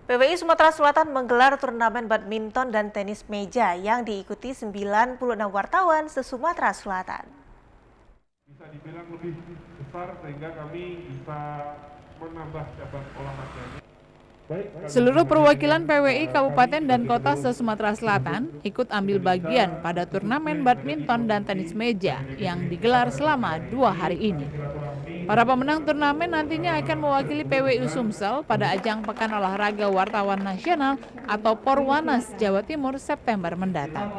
PWI Sumatera Selatan menggelar turnamen badminton dan tenis meja yang diikuti 96 wartawan se-Sumatera Selatan. Bisa dibilang lebih besar sehingga kami bisa menambah cabang olahraganya. Seluruh perwakilan PWI Kabupaten dan Kota se-Sumatera Selatan ikut ambil bagian pada turnamen badminton dan tenis meja yang digelar selama 2 hari ini. Para pemenang turnamen nantinya akan mewakili PWI Sumsel pada ajang Pekan Olahraga Wartawan Nasional atau Porwanas Jawa Timur September mendatang.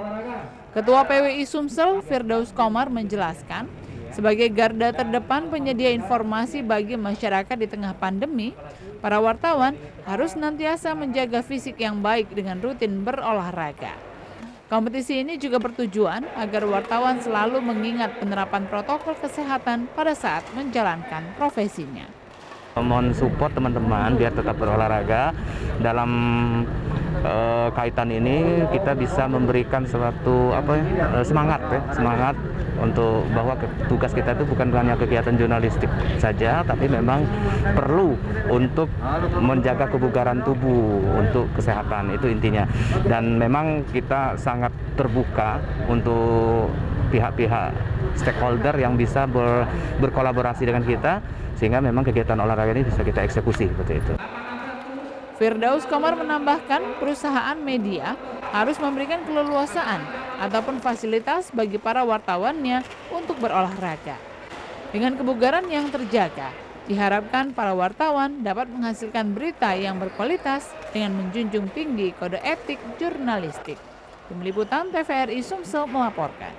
Ketua PWI Sumsel, Firdaus Komar menjelaskan, sebagai garda terdepan penyedia informasi bagi masyarakat di tengah pandemi, para wartawan harus senantiasa menjaga fisik yang baik dengan rutin berolahraga. Kompetisi ini juga bertujuan agar wartawan selalu mengingat penerapan protokol kesehatan pada saat menjalankan profesinya. Mohon support teman-teman biar tetap berolahraga. Dalam kaitan ini kita bisa memberikan suatu semangat untuk bahwa tugas kita itu bukan hanya kegiatan jurnalistik saja, tapi memang perlu untuk menjaga kebugaran tubuh untuk kesehatan, itu intinya. Dan memang kita sangat terbuka untuk pihak-pihak stakeholder yang bisa berkolaborasi dengan kita, sehingga memang kegiatan olahraga ini bisa kita eksekusi seperti itu. Firdaus Komar menambahkan, perusahaan media harus memberikan keleluasaan ataupun fasilitas bagi para wartawannya untuk berolahraga. Dengan kebugaran yang terjaga, diharapkan para wartawan dapat menghasilkan berita yang berkualitas dengan menjunjung tinggi kode etik jurnalistik. Tim Liputan TVRI Sumsel melaporkan.